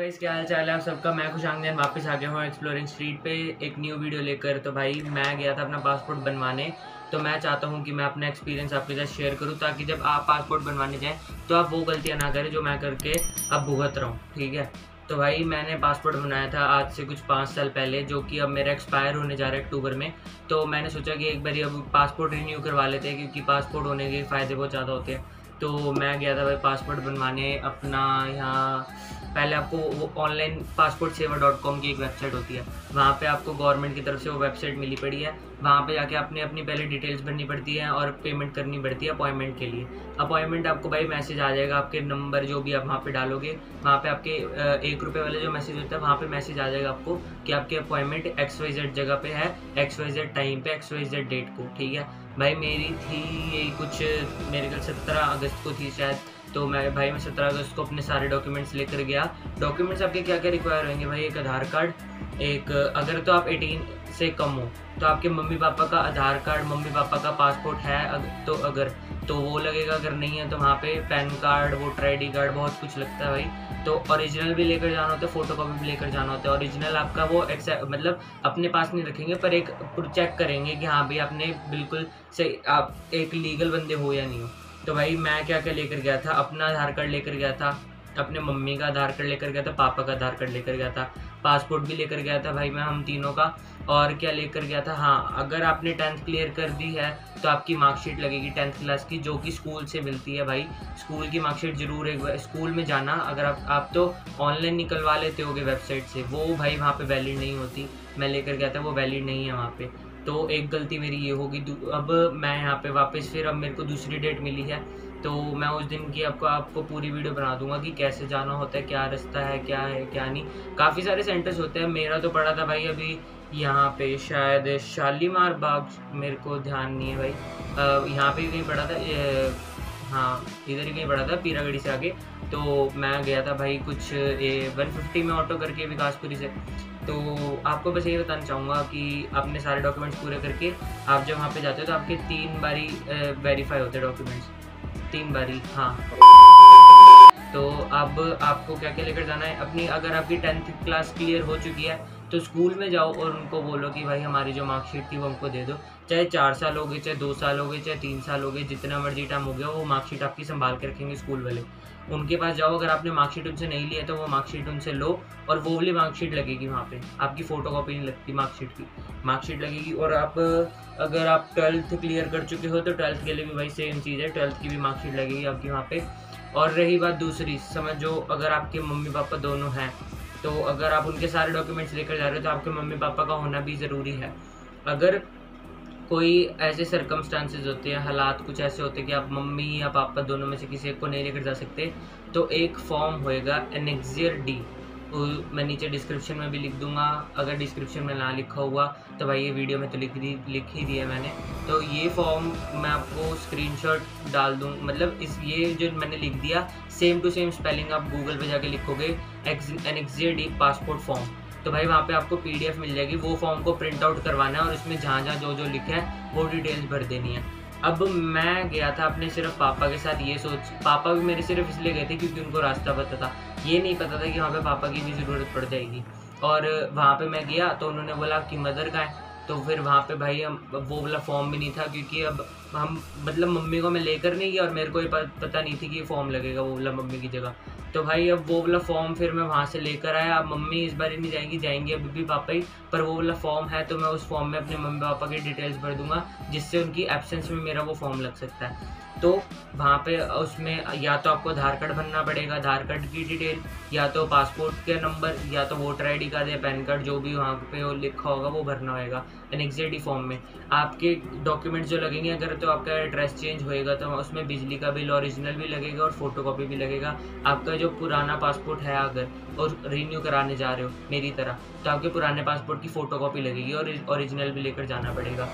Guys, क्या हाल चाल है आप सबका। मैं खुशांगन वापस आ गया हूँ एक्सप्लोरिंग स्ट्रीट पे एक न्यू वीडियो लेकर। तो भाई मैं गया था अपना पासपोर्ट बनवाने। तो मैं चाहता हूँ कि मैं अपना एक्सपीरियंस आपके साथ शेयर करूँ ताकि जब आप पासपोर्ट बनवाने जाएँ तो आप वो गलतियाँ ना करें जो मैं करके अब भुगत रहा हूँ। ठीक है। तो भाई मैंने पासपोर्ट बनाया था आज से कुछ 5 साल पहले, जो कि अब मेरा एक्सपायर होने जा रहा है अक्टूबर में। तो मैंने सोचा कि एक बार अब पासपोर्ट रिन्यू करवा लेते हैं, क्योंकि पासपोर्ट होने के फ़ायदे बहुत ज़्यादा होते हैं। तो मैं गया था भाई पासपोर्ट बनवाने अपना यहाँ। पहले आपको वो ऑनलाइन पासपोर्ट सेवा .com की एक वेबसाइट होती है, वहाँ पे आपको गवर्नमेंट की तरफ से वो वेबसाइट मिली पड़ी है। वहाँ पे जाके आपने अपनी पहले डिटेल्स भरनी पड़ती है और पेमेंट करनी पड़ती है अपॉइंटमेंट के लिए। अपॉइंटमेंट आपको भाई मैसेज आ जाएगा, आपके नंबर जो भी आप वहाँ पे डालोगे, वहाँ पे आपके 1 रुपये वाले जो मैसेज होता है वहाँ पे मैसेज आ जाएगा आपको कि आपकी अपॉइंटमेंट XYZ जगह पे है, XYZ टाइम पे, XYZ डेट को। ठीक है भाई, मेरी थी यही कुछ, मेरे ख्याल 17 अगस्त को थी शायद। तो मैं 17 अगस्त को अपने सारे डॉक्यूमेंट्स लेकर गया। डॉक्यूमेंट्स आपके क्या क्या रिक्वायर होंगे भाई? एक आधार कार्ड, एक अगर तो आप 18 से कम हो तो आपके मम्मी पापा का आधार कार्ड, मम्मी पापा का पासपोर्ट है अगर तो वो लगेगा, अगर नहीं है तो वहाँ पे pan card, voter ID card, बहुत कुछ लगता है भाई। तो ओरिजिनल भी लेकर जाना होता है, फोटो कॉपी भी लेकर जाना होता है। ओरिजिनल आपका वो मतलब अपने पास नहीं रखेंगे, पर एक चेक करेंगे कि हाँ भाई आपने बिल्कुल सही, आप एक लीगल बंदे हो या नहीं हो। तो भाई मैं क्या क्या लेकर गया था? अपना आधार कार्ड लेकर गया था, अपने मम्मी का आधार कार्ड लेकर गया था, पापा का आधार कार्ड लेकर गया था, पासपोर्ट भी लेकर गया था भाई मैं, हम तीनों का। और क्या लेकर गया था? हाँ, अगर आपने 10th क्लियर कर दी है तो आपकी मार्कशीट लगेगी 10th क्लास की, जो कि स्कूल से मिलती है भाई। स्कूल की मार्कशीट जरूर एक बार स्कूल में जाना। अगर आप तो ऑनलाइन निकलवा लेते होगे वेबसाइट से, वो भाई वहाँ पे वैलिड नहीं होती। मैं लेकर गया था, वो वैलिड नहीं है वहाँ पे। तो एक गलती मेरी ये होगी। अब मैं यहाँ पे वापस फिर अब मेरे को दूसरी डेट मिली है, तो मैं उस दिन की आपको पूरी वीडियो बना दूंगा कि कैसे जाना होता है, क्या रास्ता है क्या नहीं। काफ़ी सारे सेंटर्स होते हैं। मेरा तो पड़ा था भाई अभी यहाँ पे शायद शालीमार बाग, मेरे को ध्यान नहीं है भाई। यहाँ पे कहीं पड़ा था, हाँ इधर ही कहीं पड़ा था, पीरागढ़ी से आगे। तो मैं गया था भाई कुछ 150 में ऑटो करके विकासपुरी से। तो आपको बस ये बताना चाहूँगा कि आपने सारे डॉक्यूमेंट्स पूरे करके आप जब वहाँ पे जाते हो तो आपके 3 बारी वेरीफाई होते हैं डॉक्यूमेंट्स, 3 बारी। हाँ, तो अब आपको क्या क्या लेकर जाना है अपनी? अगर आपकी 10th क्लास क्लियर हो चुकी है तो स्कूल में जाओ और उनको बोलो कि भाई हमारी जो मार्कशीट थी वो हमको दे दो। चाहे 4 साल हो गए, चाहे 2 साल हो गए, चाहे 3 साल हो गए, जितना मर्जी टाइम हो गया, वो मार्कशीट आपकी संभाल के रखेंगे स्कूल वाले। उनके पास जाओ, अगर आपने मार्कशीट उनसे नहीं लिया तो वो मार्कशीट उनसे लो, और वो वाली मार्कशीट लगेगी वहाँ पे। आपकी फ़ोटो कॉपी नहीं लगती मार्कशीट की, मार्कशीट लगेगी। और आप अगर आप 12th क्लियर कर चुके हो तो 12th के लिए भी भाई सेम चीज़ है, 12th की भी मार्कशीट लगेगी आपकी वहाँ पे। और रही बात दूसरी, समझो अगर आपके मम्मी पापा दोनों हैं तो अगर आप उनके सारे डॉक्यूमेंट्स लेकर जा रहे हो तो आपके मम्मी पापा का होना भी ज़रूरी है। अगर कोई ऐसे सर्कमस्टांसेस होते हैं, हालात कुछ ऐसे होते हैं कि आप मम्मी या पापा दोनों में से किसी एक को नहीं लेकर जा सकते, तो एक फॉर्म होएगा एनेक्सियर D, मैं नीचे डिस्क्रिप्शन में भी लिख दूंगा। अगर डिस्क्रिप्शन में ना लिखा हुआ तो भाई ये वीडियो में तो लिख ही दिया मैंने। तो ये फॉर्म मैं आपको स्क्रीनशॉट डाल दूँ, मतलब ये जो मैंने लिख दिया सेम टू सेम स्पेलिंग आप गूगल पे जाके लिखोगे एनेक्सियर D पासपोर्ट फॉर्म, तो भाई वहाँ पे आपको PDF मिल जाएगी। वो फॉर्म को प्रिंट आउट करवाना है और इसमें जहाँ जहाँ जो जो लिखा है वो डिटेल्स भर देनी है। अब मैं गया था अपने सिर्फ पापा के साथ, ये सोच, पापा भी मेरे सिर्फ इसलिए गए थे क्योंकि उनको रास्ता पता था। ये नहीं पता था कि वहाँ पे पापा की भी ज़रूरत पड़ जाएगी। और वहाँ पे मैं गया तो उन्होंने बोला कि मदर का है, तो फिर वहाँ पे भाई हम वो वाला फॉर्म भी नहीं था, क्योंकि अब हम मतलब मम्मी को मैं लेकर नहीं गया और मेरे को ये पता नहीं थी कि ये फॉर्म लगेगा वो वाला मम्मी की जगह। तो भाई अब वो वाला फॉर्म फिर मैं वहाँ से लेकर आया। अब मम्मी इस बार ही नहीं जाएंगी, जाएंगे अभी भी पापा ही, पर वो वाला फॉर्म है तो मैं उस फॉर्म में अपने मम्मी पापा की डिटेल्स भर दूंगा, जिससे उनकी एब्सेंस में मेरा वो फॉर्म लग सकता है। तो वहाँ पे उसमें या तो आपको आधार कार्ड भरना पड़ेगा, आधार कार्ड की डिटेल, या तो पासपोर्ट के नंबर, या तो वोटर ID कार्ड या पैन कार्ड, जो भी वहाँ पे वो लिखा होगा वो भरना होगा एनेक्सियर D फॉर्म में। आपके डॉक्यूमेंट्स जो लगेंगे, अगर तो आपका एड्रेस चेंज होएगा तो उसमें बिजली का बिल ओरिजिनल भी लगेगा और फोटो कॉपी भी लगेगा। आपका जो पुराना पासपोर्ट है अगर और रिन्यू कराने जा रहे हो मेरी तरह, तो आपके पुराने पासपोर्ट की फ़ोटो कॉपी लगेगी और ओरिजिनल भी लेकर जाना पड़ेगा।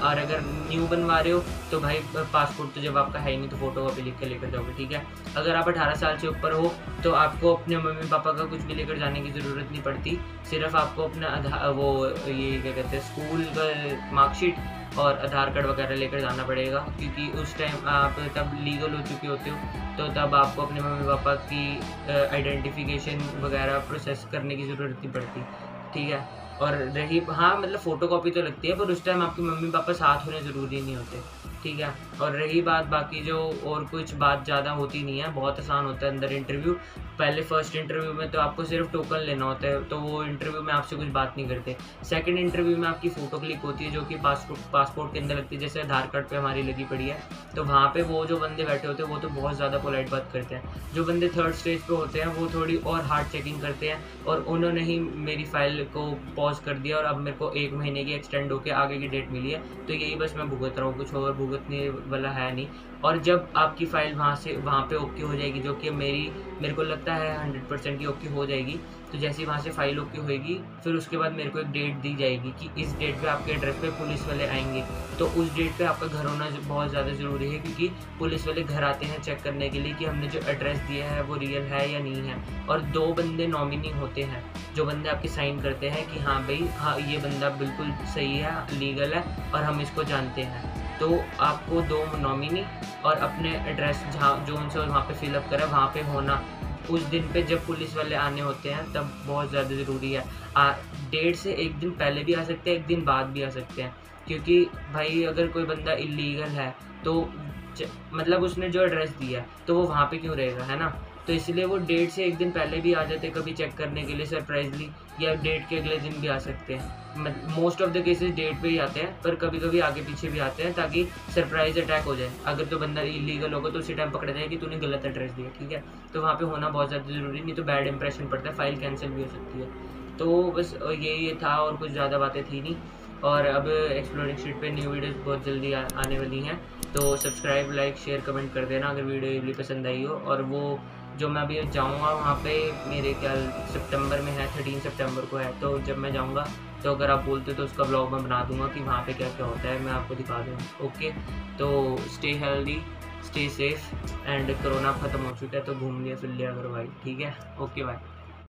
और अगर न्यू बनवा रहे हो तो भाई पासपोर्ट तो जब आपका है ही नहीं तो फ़ोटो कॉपी लिख के लेकर जाओगे। ठीक है। अगर आप 18 साल से ऊपर हो तो आपको अपने मम्मी पापा का कुछ भी लेकर जाने की ज़रूरत नहीं पड़ती, सिर्फ आपको अपना वो ये क्या कहते हैं स्कूल का मार्कशीट और आधार कार्ड वगैरह लेकर जाना पड़ेगा, क्योंकि उस टाइम आप तब लीगल हो चुके होते हो, तो तब आपको अपने मम्मी पापा की आइडेंटिफिकेशन वगैरह प्रोसेस करने की ज़रूरत नहीं पड़ती, ठीक है। और रही हाँ मतलब फ़ोटोकॉपी तो लगती है, पर उस टाइम आपके मम्मी पापा साथ होने ज़रूरी नहीं होते, ठीक है। और रही बात बाकी जो और कुछ बात ज़्यादा होती नहीं है, बहुत आसान होता है अंदर इंटरव्यू। पहले फर्स्ट इंटरव्यू में तो आपको सिर्फ टोकन लेना होता है, तो वो इंटरव्यू में आपसे कुछ बात नहीं करते। सेकंड इंटरव्यू में आपकी फ़ोटो क्लिक होती है, जो कि पासपोर्ट के अंदर लगती है, जैसे आधार कार्ड पे हमारी लगी पड़ी है। तो वहाँ पे वो जो बंदे बैठे होते हैं वो तो बहुत ज़्यादा पोलाइट बात करते हैं। जो बंदे थर्ड स्टेज पे होते हैं वो थोड़ी और हार्ड चेकिंग करते हैं, और उन्होंने ही मेरी फ़ाइल को पॉज कर दिया और अब मेरे को 1 महीने की एक्सटेंड होकर आगे की डेट मिली है। तो यही बस मैं भुगत रहा हूँ, कुछ और भुगतने वाला है नहीं। और जब आपकी फ़ाइल वहाँ पे ओके हो जाएगी, जो कि मेरे को लगता है 100% की ओके हो जाएगी, तो जैसे ही वहाँ से फ़ाइल ओके होएगी, फिर उसके बाद मेरे को एक डेट दी जाएगी कि इस डेट पे आपके एड्रेस पे पुलिस वाले आएंगे। तो उस डेट पे आपका घर होना बहुत ज़्यादा ज़रूरी है, क्योंकि पुलिस वाले घर आते हैं चेक करने के लिए कि हमने जो एड्रेस दिया है वो रियल है या नहीं है। और 2 बंदे नॉमिनी होते हैं, जो बंदे आपके साइन करते हैं कि हाँ भाई हाँ ये बंदा बिल्कुल सही है, लीगल है और हम इसको जानते हैं। तो आपको 2 नॉमिनी और अपने एड्रेस जहाँ जो उनसे वहाँ पे फिलअप करें वहाँ पे होना उस दिन पे जब पुलिस वाले आने होते हैं तब बहुत ज़्यादा ज़रूरी है। डेट से 1 दिन पहले भी आ सकते हैं, 1 दिन बाद भी आ सकते हैं, क्योंकि भाई अगर कोई बंदा इलीगल है तो मतलब उसने जो एड्रेस दिया है तो वो वहाँ पे क्यों रहेगा, है ना। तो इसलिए वो डेट से 1 दिन पहले भी आ जाते हैं कभी चेक करने के लिए सरप्राइजली, या डेट के अगले दिन भी आ सकते हैं। Most of the cases date पे ही आते हैं, पर कभी कभी आगे पीछे भी आते हैं, ताकि सरप्राइज अटैक हो जाए। अगर तो बंदा इलीगल होगा तो उसी टाइम पकड़ा जाए कि तूने गलत एड्रेस दिया, ठीक है। तो वहाँ पे होना बहुत ज़्यादा ज़रूरी, नहीं तो बैड इंप्रेशन पड़ता है, फाइल कैंसिल भी हो सकती है। तो बस ये था, और कुछ ज़्यादा बातें थी नहीं। और अब एक्सप्लोरिंग स्ट्रीट पे न्यू वीडियोस बहुत जल्दी आने वाली हैं, तो सब्सक्राइब, लाइक, शेयर, कमेंट कर देना अगर वीडियो पसंद आई हो। और वो जो मैं अभी जाऊँगा वहाँ पे मेरे ख्याल सितंबर में है, 13 सितंबर को है। तो जब मैं जाऊँगा तो अगर आप बोलते तो उसका ब्लॉग मैं बना दूँगा कि वहाँ पे क्या क्या होता है, मैं आपको दिखा दूँगा। ओके, तो stay healthy, stay safe, and corona ख़त्म हो चुका है तो घूम लिया फिर लिया करो भाई, ठीक है। Okay bye.